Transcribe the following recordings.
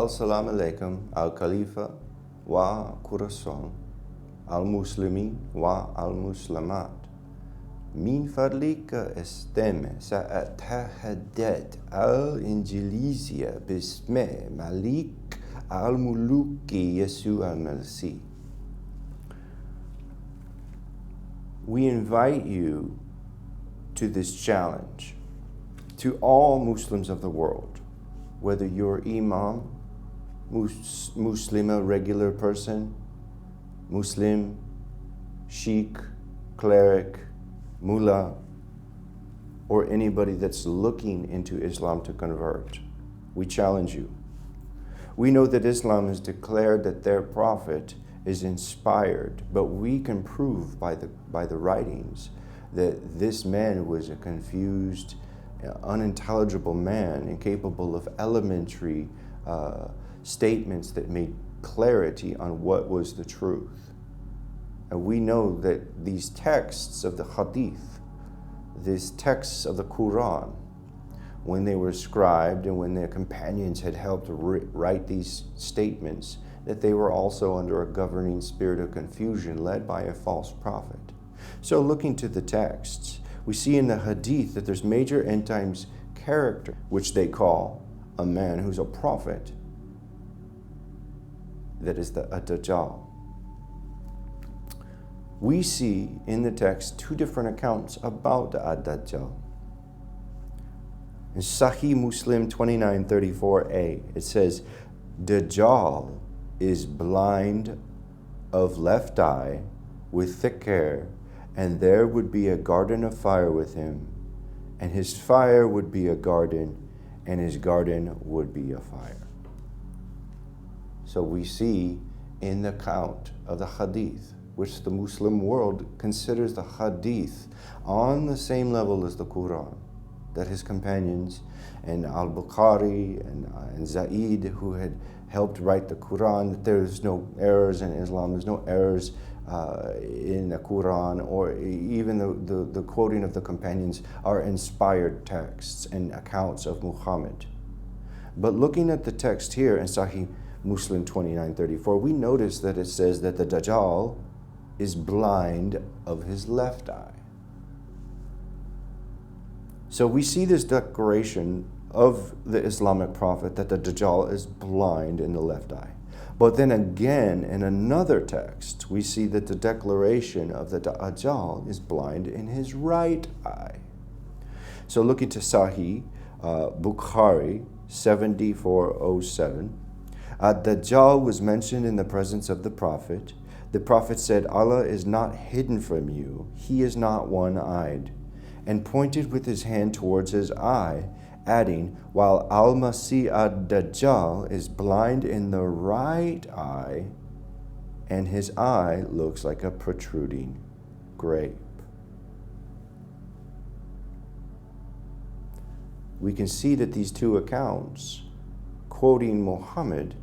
Al-Salam alaikum al-Khalifa wa Kurasan al-Muslimin wa al-Muslimat. من فضلك استمع سأتحدث الإنجليزية باسم ملك الملوك يسوع المسيح. We invite you to this challenge, to all Muslims of the world, whether you're imam, Muslim, a regular person, Muslim, sheikh, cleric, mullah, or anybody that's looking into Islam to convert. We challenge you. We know that Islam has declared that their prophet is inspired, but we can prove by the writings that this man was a confused, unintelligible man, incapable of elementary statements that made clarity on what was the truth. And we know that these texts of the Hadith, these texts of the Quran, when they were scribed and when their companions had helped write these statements, that they were also under a governing spirit of confusion led by a false prophet. So looking to the texts, we see in the Hadith that there's major end times character, which they call a man who's a prophet, that is the Dajjal. We see in the text two different accounts about the Dajjal. In Sahih Muslim 2934a, it says, Dajjal is blind of left eye with thick hair, and there would be a garden of fire with him, and his fire would be a garden, and his garden would be a fire. So we see in the account of the Hadith, which the Muslim world considers the Hadith on the same level as the Quran, that his companions and Al-Bukhari and Zaid, who had helped write the Quran, that there's no errors in Islam, there's no errors in the Quran, or even the quoting of the companions are inspired texts and accounts of Muhammad. But looking at the text here in Sahih Muslim 2934, we notice that it says that the Dajjal is blind of his left eye. So we see this declaration of the Islamic prophet that the Dajjal is blind in the left eye. But then again, in another text, we see that the declaration of the Dajjal is blind in his right eye. So looking to Sahih Bukhari 7407, Dajjal was mentioned in the presence of the prophet. The prophet said, Allah is not hidden from you. He is not one-eyed, and pointed with his hand towards his eye, adding, while Al-Masih ad-Dajjal is blind in the right eye, and his eye looks like a protruding grape. We can see that these two accounts, quoting Muhammad,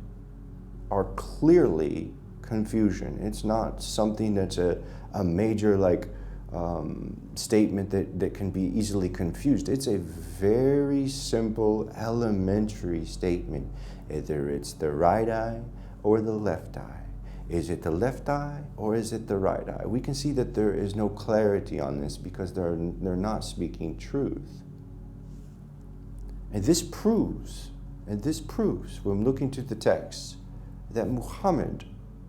are clearly confusion. It's not something that's a major statement that can be easily confused. It's a very simple, elementary statement. Either it's the right eye or the left eye. Is it the left eye or is it the right eye? We can see that there is no clarity on this because they're not speaking truth. And this proves when looking to the text that Muhammad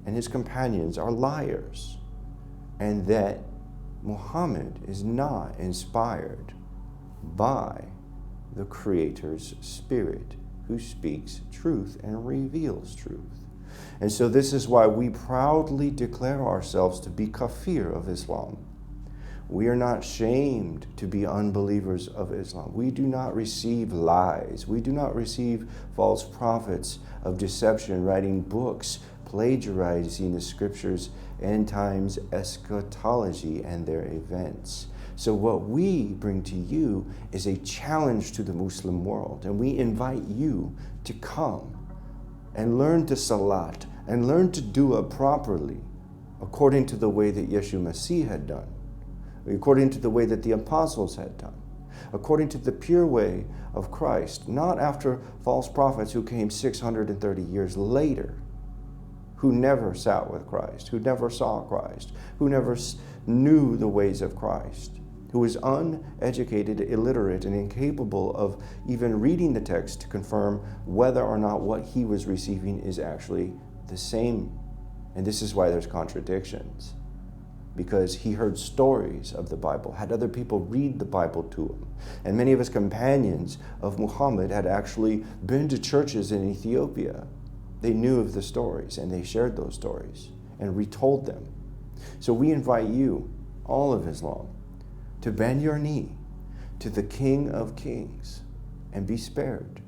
and his companions are liars, and that Muhammad is not inspired by the Creator's Spirit, who speaks truth and reveals truth. And so this is why we proudly declare ourselves to be kafir of Islam. We are not shamed to be unbelievers of Islam. We do not receive lies. We do not receive false prophets of deception, writing books, plagiarizing the scriptures, end times, eschatology, and their events. So what we bring to you is a challenge to the Muslim world, and we invite you to come and learn to salat and learn to do it properly, according to the way that Yeshua Masih had done, according to the way that the apostles had done. according to the pure way of Christ, not after false prophets who came 630 years later, who never sat with Christ, who never saw Christ, who never knew the ways of Christ, who is uneducated, illiterate, and incapable of even reading the text to confirm whether or not what he was receiving is actually the same. And this is why there's contradictions, because he heard stories of the Bible, had other people read the Bible to him. And many of his companions of Muhammad had actually been to churches in Ethiopia. They knew of the stories, and they shared those stories and retold them. So we invite you, all of Islam, to bend your knee to the King of Kings and be spared.